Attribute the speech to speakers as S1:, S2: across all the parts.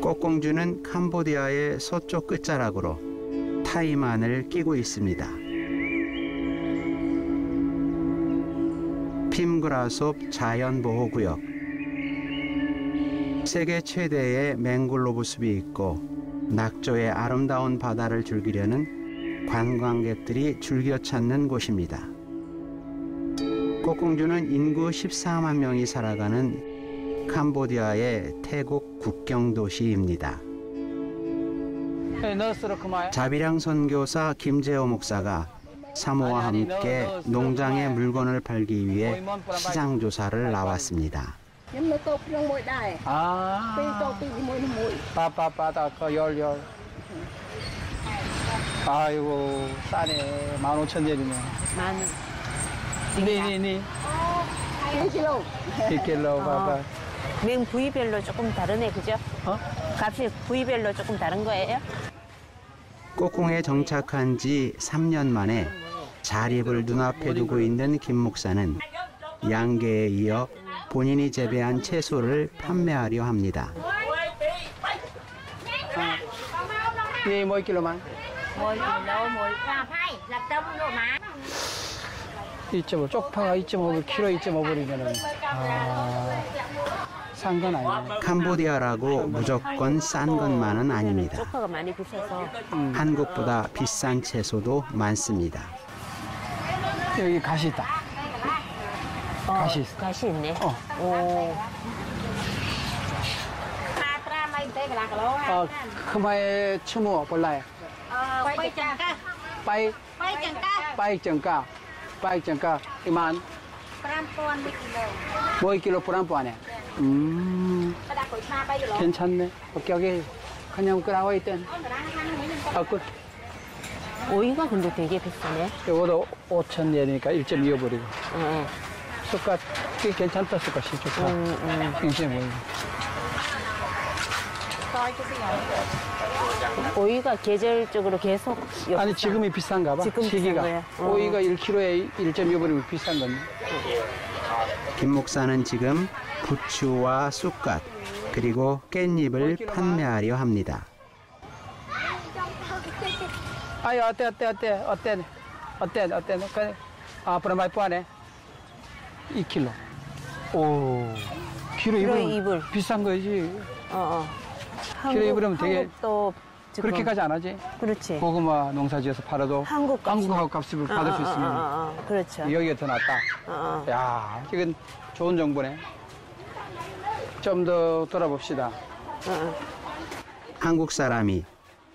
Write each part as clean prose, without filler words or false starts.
S1: 꽃공주는 캄보디아의 서쪽 끝자락으로 타이만을 끼고 있습니다. 핌그라솝 자연보호구역. 세계 최대의 맹글로브 숲이 있고 낙조의 아름다운 바다를 즐기려는 관광객들이 즐겨 찾는 곳입니다. 꽃공주는 인구 14만 명이 살아가는 캄보디아의 태국 국경 도시입니다. 자비량 선교사 김재호 목사가 사모와 함께 농장의 물건을 팔기 위해 시장 조사를 나왔습니다.
S2: 아이고 싸네. 15,000원이네. 네. 1kg 봐봐.
S3: 맹 부위별로 조금 다르네, 그죠? 값이 부위별로 조금 다른 거예요?
S1: 꼬콩에 정착한 지 3년 만에 자립을 눈앞에 두고 있는 김 목사는 양계에 이어 본인이 재배한 채소를 판매하려 합니다.
S2: 이 mỗi kg만? 2.5, 쪽파가 2.5, 키로 2.5불이면은 싼 건 아니에요.
S1: 캄보디아라고 무조건 싼 것만은 아닙니다.
S3: 쪽파가 많이 비싸서.
S1: 한국보다 비싼 채소도 많습니다.
S2: 여기 가시 있다. 가시 있어.
S3: 가시 있네.
S2: 오. khmer chimo polai pai changka iman 5kg 5,000원. 괜찮네. 오케이. 그냥 그라고 있던.
S3: 오이가 근데 되게 비싸네.
S2: 이거도 5,000원이니까 1.25불이고. 쑥갓 꽤 괜찮다. 쑥갓이 좋다. 싱싱해 보이고.
S3: 오이가 계절적으로 계속
S2: 아니 지금이 비싼가 봐.
S3: 지금
S2: 시기가. 오이가 1kg에 1.25불이면 비싼 건데.
S1: 김 목사는 지금 부추와 쑥갓 그리고 깻잎을 판매하려 합니다.
S2: 아유 어때? 앞으로 많이 빠네. 2kg. 오. 키로 2불. 비싼 거지. 키로 2불이면 되게
S3: 한국도
S2: 그렇게까지 안 하지.
S3: 그렇지.
S2: 고구마 농사지어서 팔아도 한국하고 값을 받을 수 있으면
S3: 그렇죠.
S2: 여기가 더 낫다. 야, 이건 좋은 정보네. 좀 더 돌아봅시다.
S1: 한국 사람이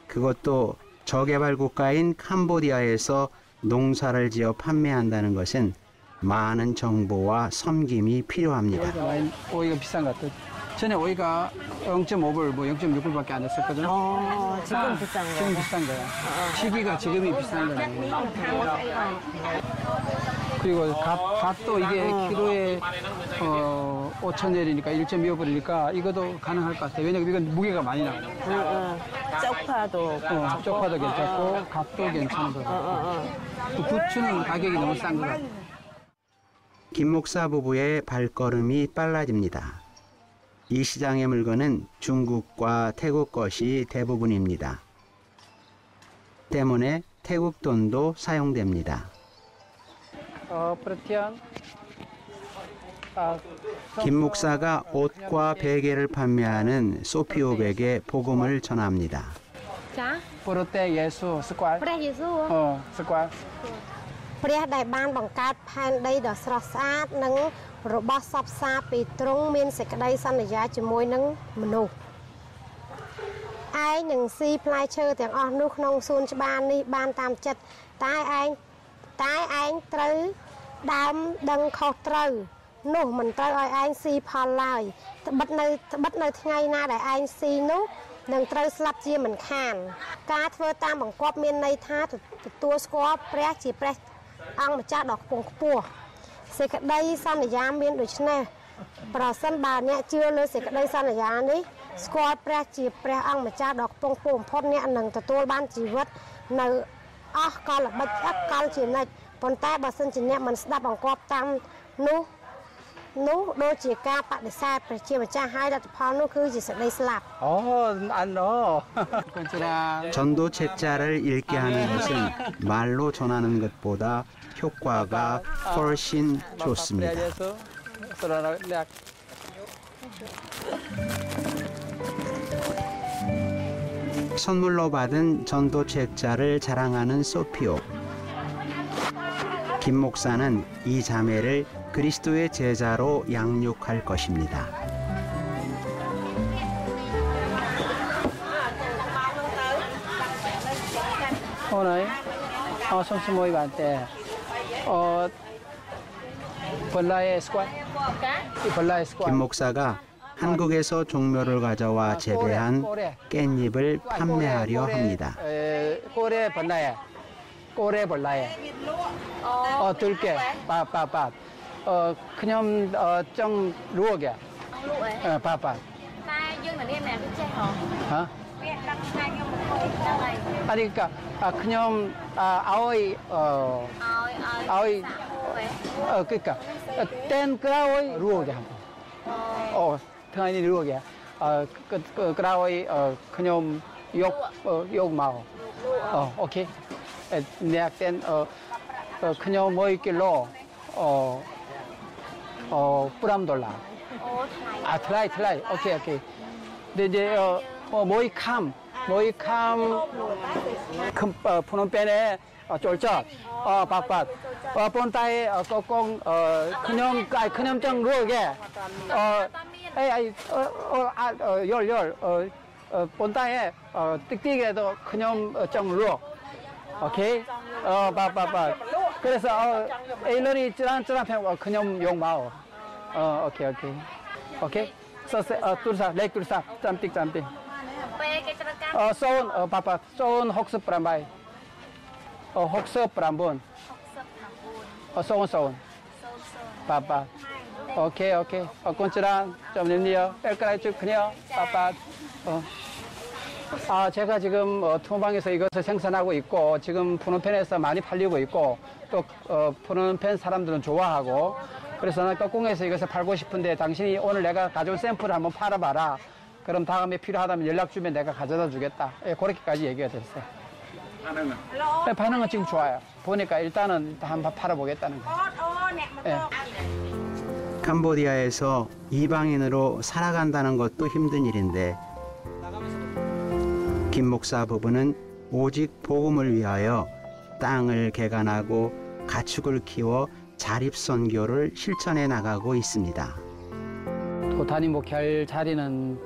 S1: 그것도 저개발 국가인 캄보디아에서 농사를 지어 판매한다는 것은 많은 정보와 섬김이 필요합니다.
S2: 오이가 비싼 것 같아. 전에 오이가 0.5불, 뭐 0.6불밖에 안 했었거든.
S3: 지금 비싼 거야.
S2: 지금 비싼 거야. 시기가 지금이 비싼 거네. 그리고 갓도 이게 키로에 5,000원이니까 1.25불이니까 이것도 가능할 것 같아. 왜냐면 이건 무게가 많이 나와요.
S3: 쪽파도.
S2: 쪽파도 괜찮고 갓도 괜찮은 거 같고. 부추는 가격이 너무 싼 것 같아.
S1: 김 목사 부부의 발걸음이 빨라집니다. 이 시장의 물건은 중국과 태국 것이 대부분입니다. 때문에 태국 돈도 사용됩니다. 김 목사가 옷과 베개를 판매하는 소피오백에 복음을 전합니다.
S2: 프로테 예수 스쿼트. 스쿼트.
S4: ព្រះដែលបានបង្កើតផែនដីដ៏ស្រស់ស្អាតនិងរបស់សពសាពីទ្រង់មានសេចក្តីសន្យាជាមួយនឹងមនុស្សឯងនឹងស៊ីផ្លែឈើទាំងអស់នោះក្នុងសួនច្បារនេះបានតាមចិត្តតែឯងត្រូវដើមដឹងខុសត្រូវនោះមិនត្រូវឲ្យឯងស៊ីផលឡើយត្បិតនៅថ្ងៃណាដែលឯងស៊ីនោះនឹងត្រូវស្លាប់ជាមិនខានការធ្វើតាមបង្គាប់មានន័យថាទទួលស្គាល់ព្រះជាព្រះអង្គម្ចាស់ដ៏ខ្ពង់ខ្ពស់សេចក្តីសន្យាមានដូច្នេះប្រសិនបើអ្នកជឿលើសេចក្តីសន្យានេះស្គាល់ព្រះជាព្រះអង្គម្ចាស់ដ៏ខ្ពង់ខ្ពស់បំផុតអ្នកនឹងទទួលបានជីវិតនៅអស់កលល្បិចអកលជានិច្ចប៉ុន្តែបើសិនជាអ្នកមិនស្ដាប់បង្គាប់តាមនោះ នោះដូចជាការបដិសេធប្រជាម្ចាស់ហើយលទ្ធផលនោះគឺជាសេចក្តីស្លាប់
S2: 안너. 건지라.
S1: 전도 책자를 읽게 하는 것은 말로 전하는 것보다 효과가 훨씬 좋습니다. 선물로 받은 전도 책자를 자랑하는 소피오. 김 목사는 이 자매를 그리스도의 제자로 양육할 것입니다.
S2: 오늘 성수 모임 할때 벌라의 스쿼트, 벌라의 스쿼트.
S1: 김 목사가 한국에서 종묘를 가져와 재배한 깻잎을 판매하려 합니다.
S2: 꼬레 벌라에, 꼬레 벌라에. 들게, 밥. 그냥 좀 루어게. 밥. 어? 아니 그러니까 그냥 아오이 그러니까 땐 그라오이 루어게 한번. 당연히 루어게. 그라오이 그냥 욕 마오. 오케이. 내가 땐 그냥 뭐 있길로 $5. 트라이. 오케이. 근데 이제 모이캄 푸놈펜에 쫄쩍 밥밥 본타에 꼭꼭 그냥 좀 루어게 열 본타에 띡띡해도 그냥 좀 루어 오케이 밥밥 그래서 에일런이 찌란찌란 그냥 욕 마오 오케이 뚜르사 렉 뚜르사 짬띵 소운 바빠 소운 혹습 브람바이 혹습 브람본 소운 바빠 오케이 꼰치랑 좀 냄니요 뺄까라 쭉 그녀 바빠 제가 지금 투방에서 이것을 생산하고 있고 지금 푸놈펜에서 많이 팔리고 있고 또 푸놈펜 사람들은 좋아하고 그래서 나 꺾공에서 이것을 팔고 싶은데 당신이 오늘 내가 가져온 샘플을 한번 팔아봐라. 그럼 다음에 필요하다면 연락 주면 내가 가져다 주겠다. 그렇게까지 얘기가 됐어요. 반응은? 네, 반응은 지금 좋아요. 보니까 일단은 한번 팔아보겠다는 거예요.
S1: 캄보디아에서 이방인으로 살아간다는 것도 힘든 일인데 김 목사 부부는 오직 복음을 위하여 땅을 개간하고 가축을 키워 자립선교를 실천해 나가고 있습니다.
S2: 또 담임 목회할 자리는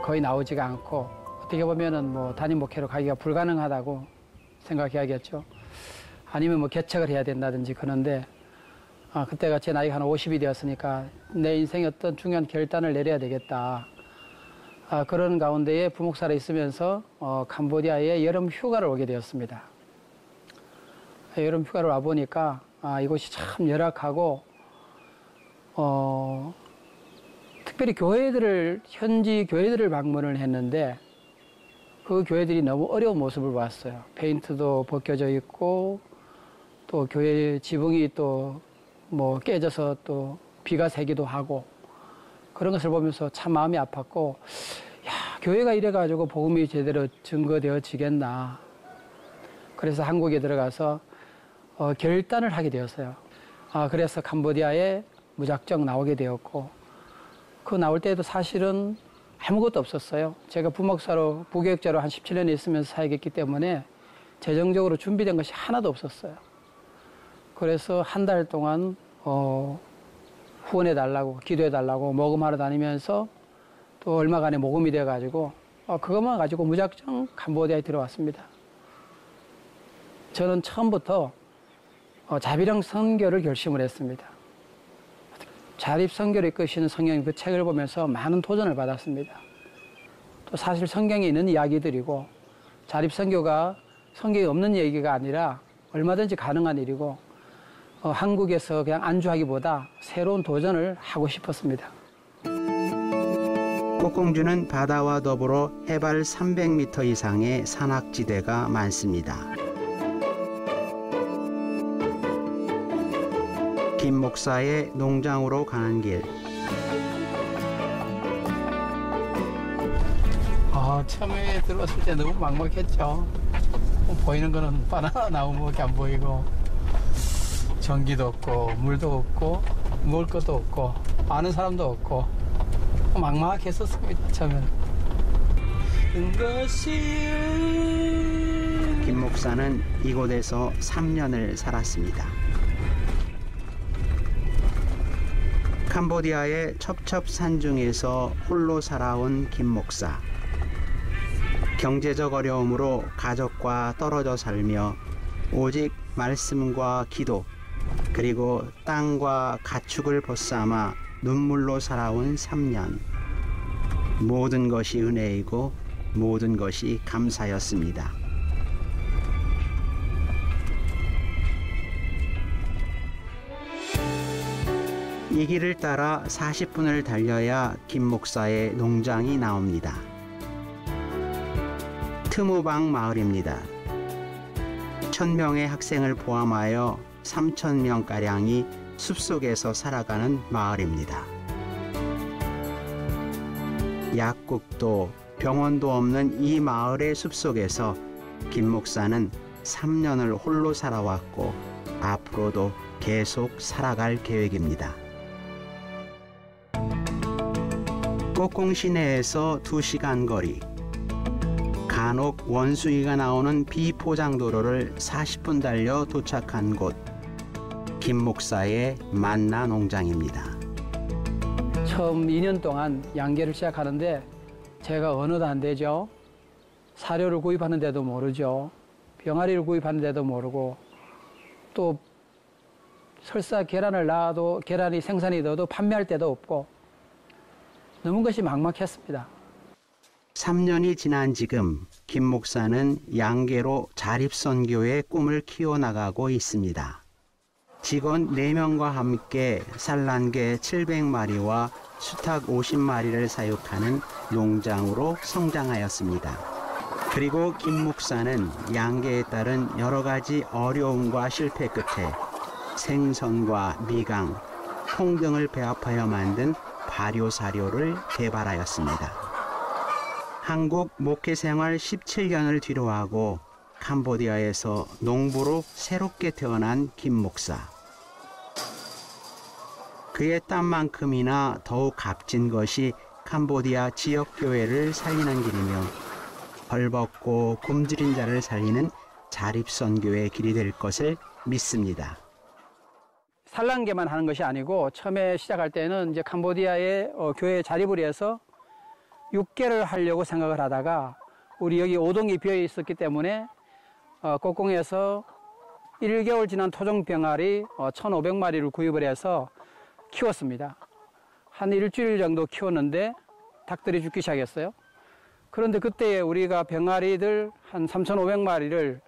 S2: 거의 나오지가 않고 어떻게 보면은 담임 목회로 가기가 불가능하다고 생각해야겠죠. 아니면 개척을 해야 된다든지 그런데 그때가 제 나이가 한 50이 되었으니까 내 인생의 어떤 중요한 결단을 내려야 되겠다. 그런 가운데에 부목사로 있으면서 캄보디아에 여름 휴가를 오게 되었습니다. 여름 휴가를 와보니까 이곳이 참 열악하고 특별히 현지 교회들을 방문을 했는데 그 교회들이 너무 어려운 모습을 봤어요. 페인트도 벗겨져 있고 또 교회 지붕이 또 깨져서 또 비가 새기도 하고 그런 것을 보면서 참 마음이 아팠고 교회가 이래가지고 복음이 제대로 증거되어지겠나. 그래서 한국에 들어가서 결단을 하게 되었어요. 그래서 캄보디아에 무작정 나오게 되었고 그 나올 때도 사실은 아무것도 없었어요. 제가 부목사로 부교육자로 한 17년 있으면서 사역했기 때문에 재정적으로 준비된 것이 하나도 없었어요. 그래서 한 달 동안 후원해달라고 기도해달라고 모금하러 다니면서 또 얼마간에 모금이 돼가지고 그것만 가지고 무작정 캄보디아에 들어왔습니다. 저는 처음부터 자비령 선교를 결심을 했습니다. 자립 선교를 이끄시는 성령님 그 책을 보면서 많은 도전을 받았습니다. 또 사실 성경에 있는 이야기들이고 자립 선교가 성경에 없는 얘기가 아니라 얼마든지 가능한 일이고 한국에서 그냥 안주하기보다 새로운 도전을 하고 싶었습니다.
S1: 꼭공주는 바다와 더불어 해발 300m 이상의 산악지대가 많습니다. 김 목사의 농장으로 가는 길.
S2: 처음에 들어왔을 때 너무 막막했죠. 보이는 거는 바나나 나무밖에 안 보이고 전기도 없고 물도 없고 먹을 것도 없고 아는 사람도 없고 막막했었습니다. 처음에는.
S1: 김 목사는 이곳에서 3년을 살았습니다. 캄보디아의 첩첩산중에서 홀로 살아온 김 목사. 경제적 어려움으로 가족과 떨어져 살며 오직 말씀과 기도 그리고 땅과 가축을 벗삼아 눈물로 살아온 3년. 모든 것이 은혜이고 모든 것이 감사였습니다. 이 길을 따라 40분을 달려야 김 목사의 농장이 나옵니다. 트무방 마을입니다. 1000명의 학생을 포함하여 3000명가량이 숲속에서 살아가는 마을입니다. 약국도 병원도 없는 이 마을의 숲속에서 김 목사는 3년을 홀로 살아왔고 앞으로도 계속 살아갈 계획입니다. 꼬콩 시내에서 2시간 거리. 간혹 원숭이가 나오는 비포장도로를 40분 달려 도착한 곳. 김 목사의 만나 농장입니다.
S2: 처음 2년 동안 양계를 시작하는데 제가 언어도 안 되죠. 사료를 구입하는 데도 모르죠. 병아리를 구입하는 데도 모르고 또 설사 계란을 낳아도 계란이 생산이 돼도 판매할 데도 없고 너무 것이 막막했습니다.
S1: 3년이 지난 지금 김 목사는 양계로 자립선교의 꿈을 키워나가고 있습니다. 직원 4명과 함께 산란계 700마리와 수탉 50마리를 사육하는 농장으로 성장하였습니다. 그리고 김 목사는 양계에 따른 여러 가지 어려움과 실패 끝에 생선과 미강, 콩 등을 배합하여 만든 발효사료를 개발하였습니다. 한국 목회 생활 17년을 뒤로하고 캄보디아에서 농부로 새롭게 태어난 김 목사. 그의 땀만큼이나 더욱 값진 것이 캄보디아 지역교회를 살리는 길이며 벌벗고 굶주린 자를 살리는 자립선교의 길이 될 것을 믿습니다.
S2: 산란계만 하는 것이 아니고 처음에 시작할 때는 이제 캄보디아의 교회 자립을 위해서 6개를 하려고 생각을 하다가 우리 여기 5동이 비어 있었기 때문에 꼬콩에서 1개월 지난 토종병아리 1,500마리를 구입을 해서 키웠습니다. 한 일주일 정도 키웠는데 닭들이 죽기 시작했어요. 그런데 그때 우리가 병아리들 한 3,500마리를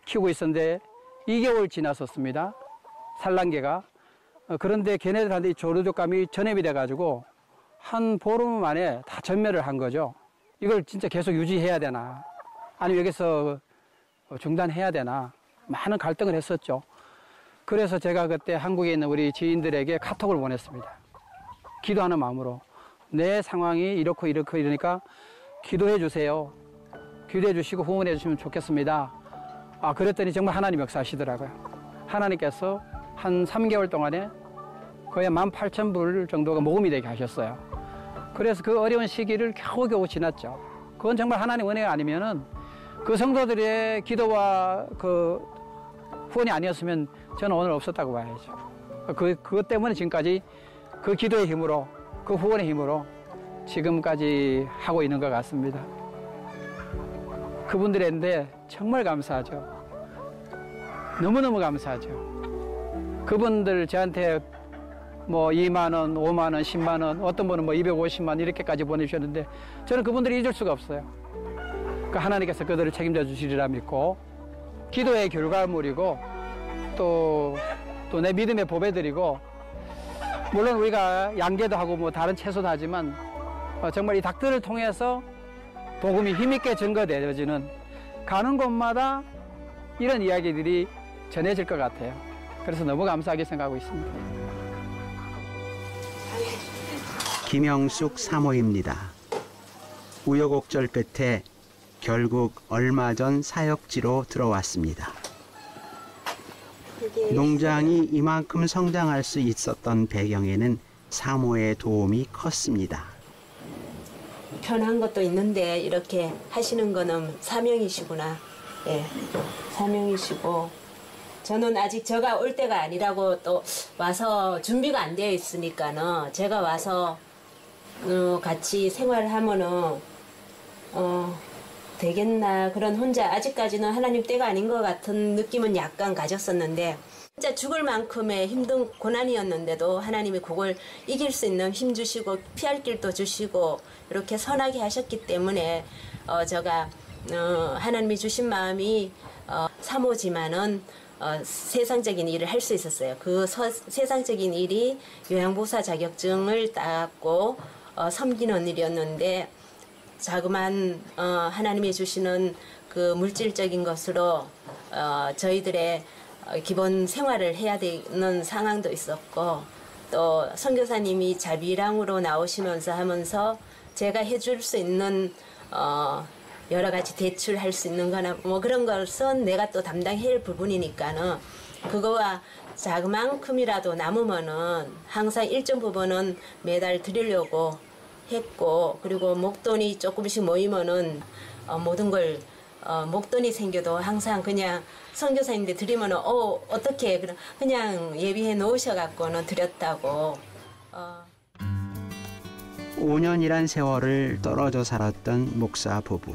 S2: 키우고 있었는데 2개월 지났었습니다. 산란계가. 그런데 걔네들한테 조류독감이 전염이 돼가지고 한 보름 만에 다 전멸을 한 거죠. 이걸 진짜 계속 유지해야 되나 아니면 여기서 중단해야 되나 많은 갈등을 했었죠. 그래서 제가 그때 한국에 있는 우리 지인들에게 카톡을 보냈습니다. 기도하는 마음으로 내 상황이 이렇고 이러니까 기도해 주세요. 기도해 주시고 후원해 주시면 좋겠습니다. 그랬더니 정말 하나님 역사하시더라고요. 하나님께서 한 3개월 동안에 거의 18,000불 정도가 모금이 되게 하셨어요. 그래서 그 어려운 시기를 겨우겨우 지났죠. 그건 정말 하나님 은혜가 아니면은 그 성도들의 기도와 그 후원이 아니었으면 저는 오늘 없었다고 봐야죠. 그것 때문에 지금까지 그 기도의 힘으로 그 후원의 힘으로 지금까지 하고 있는 것 같습니다. 그분들인데 정말 감사하죠. 너무너무 감사하죠. 그분들 저한테 뭐 2만 원, 5만 원, 10만 원, 어떤 분은 뭐 250만 이렇게까지 보내주셨는데 저는 그분들이 잊을 수가 없어요. 그 하나님께서 그들을 책임져 주시리라 믿고 기도의 결과물이고 또 내 믿음의 보배들이고 물론 우리가 양계도 하고 뭐 다른 채소도 하지만 정말 이 닭들을 통해서 복음이 힘있게 전거되어지는 가는 곳마다 이런 이야기들이 전해질 것 같아요. 그래서 너무 감사하게 생각하고 있습니다.
S1: 김영숙 사모입니다. 우여곡절 끝에 결국 얼마 전 사역지로 들어왔습니다. 농장이 이만큼 성장할 수 있었던 배경에는 사모의 도움이 컸습니다.
S3: 편한 것도 있는데 이렇게 하시는 거는 사명이시구나. 예, 사명이시고 저는 아직 제가 올 때가 아니라고 또 와서 준비가 안 되어 있으니까는 제가 와서 같이 생활을 하면은 되겠나 그런 혼자 아직까지는 하나님 때가 아닌 것 같은 느낌은 약간 가졌었는데 진짜 죽을 만큼의 힘든 고난이었는데도 하나님이 그걸 이길 수 있는 힘 주시고 피할 길도 주시고 이렇게 선하게 하셨기 때문에 제가 하나님이 주신 마음이 사모지만은 세상적인 일을 할 수 있었어요. 그 세상적인 일이 요양보호사 자격증을 따고 섬기는 일이었는데 자그만 하나님이 주시는 그 물질적인 것으로 저희들의 기본 생활을 해야 되는 상황도 있었고 또 선교사님이 자비랑으로 나오시면서 하면서 제가 해줄 수 있는 여러 가지 대출할 수 있는 거나 뭐 그런 것은 내가 또 담당해야 할 부분이니까는 그거와 자그만큼이라도 남으면은 항상 일정 부분은 매달 드리려고 했고 그리고 목돈이 조금씩 모이면은 모든 걸 목돈이 생겨도 항상 그냥 선교사님들 드리면은 어떻게 그냥 예비해 놓으셔갖고는 드렸다고.
S1: 5년이란 세월을 떨어져 살았던 목사 부부.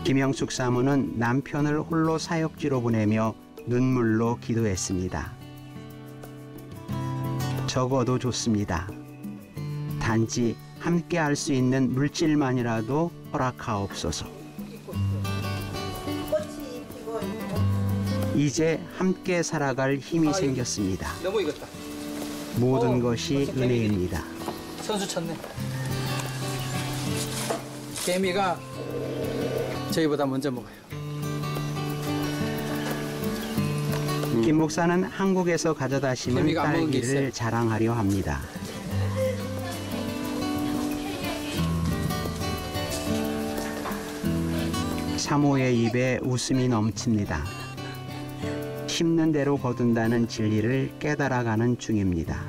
S1: 김영숙 사모는 남편을 홀로 사역지로 보내며 눈물로 기도했습니다. 적어도 좋습니다. 단지 함께 할 수 있는 물질만이라도 허락하옵소서. 이제 함께 살아갈 힘이 생겼습니다.
S2: 너무 익었다.
S1: 모든 것이 은혜입니다.
S2: 선수 쳤네. 개미가 저희보다 먼저 먹어요.
S1: 김 목사는 한국에서 가져다 심은 딸기를 자랑하려 합니다. 사모의 입에 웃음이 넘칩니다. 심는 대로 거둔다는 진리를 깨달아가는 중입니다.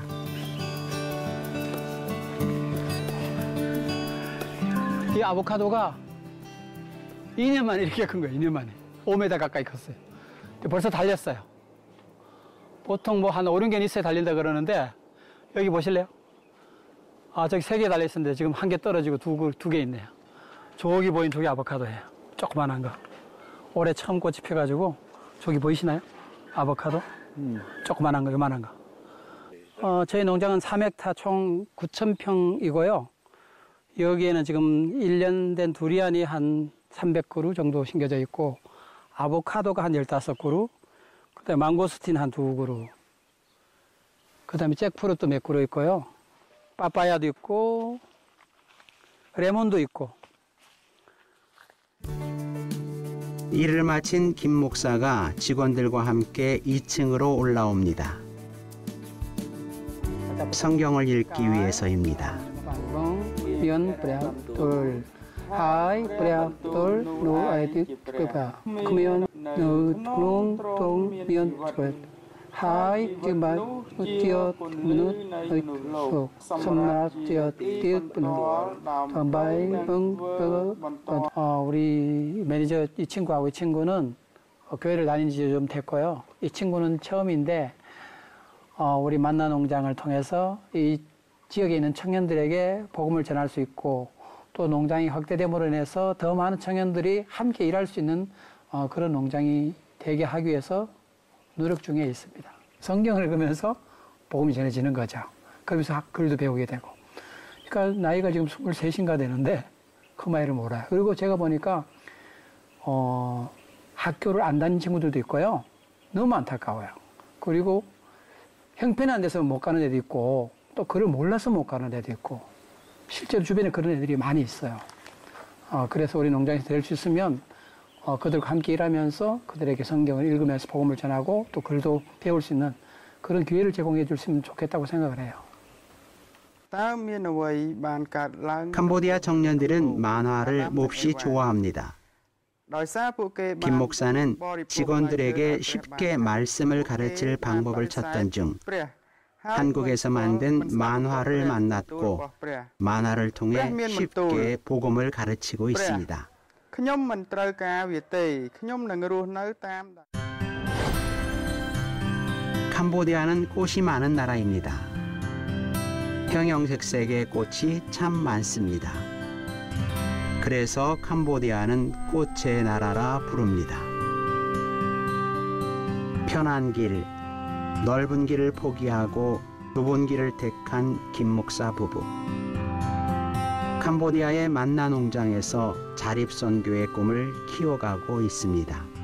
S2: 이 아보카도가 2년 만에 이렇게 큰 거예요. 2년 만에. 5m 가까이 컸어요. 벌써 달렸어요. 보통 뭐 한 5, 6개는 있어야 달린다 그러는데 여기 보실래요? 저기 3개 달려있었는데 지금 1개 떨어지고 2개 있네요. 저기 보인 저기 아보카도예요. 조그만한 거. 올해 처음 꽃이 펴가지고 저기 보이시나요? 아보카도? 조그만한 거, 요만한 거. 저희 농장은 3헥타 총 9,000평이고요. 여기에는 지금 1년 된 두리안이 한 300그루 정도 심겨져 있고 아보카도가 한 15그루, 그다음에 망고스틴 한 2그루, 그다음에 잭프루트 몇 그루 있고요. 빠빠야도 있고 레몬도 있고.
S1: 일을 마친 김 목사가 직원들과 함께 2층으로 올라옵니다. 성경을 읽기 위해서입니다.
S2: 연 프레 돌 하이 프레 돌 노아이디 프레 그면 노동 연 프레 하이 지마 우티어 미누 속 섬나티어 띠르 담바이 우리 매니저 이 친구하고 이 친구는 교회를 다닌 지 좀 됐고요. 이 친구는 처음인데 우리 만나 농장을 통해서 이 지역에 있는 청년들에게 복음을 전할 수 있고 또 농장이 확대됨으로 인해서 더 많은 청년들이 함께 일할 수 있는 그런 농장이 되게 하기 위해서 노력 중에 있습니다. 성경을 읽으면서 복음이 전해지는 거죠. 그러면서 글도 배우게 되고. 그러니까 나이가 지금 23인가 되는데 커마이를 몰라요. 그리고 제가 보니까 학교를 안 다닌 친구들도 있고요. 너무 안타까워요. 그리고 형편이 안 돼서 못 가는 애도 있고 또 글을 몰라서 못 가는 애도 있고 실제로 주변에 그런 애들이 많이 있어요. 그래서 우리 농장에서 될 수 있으면 그들과 함께 일하면서 그들에게 성경을 읽으면서 복음을 전하고 또 글도 배울 수 있는 그런 기회를 제공해 줬으면 좋겠다고 생각을 해요.
S1: 캄보디아 청년들은 만화를 몹시 좋아합니다. 김 목사는 직원들에게 쉽게 말씀을 가르칠 방법을 찾던 중 한국에서 만든 만화를 만났고 만화를 통해 쉽게 복음을 가르치고 있습니다. 캄보디아는 꽃이 많은 나라입니다. 형형색색의 꽃이 참 많습니다. 그래서 캄보디아는 꽃의 나라라 부릅니다. 편한 길, 넓은 길을 포기하고 좁은 길을 택한 김 목사 부부. 캄보디아의 만나 농장에서 자립선교의 꿈을 키워가고 있습니다.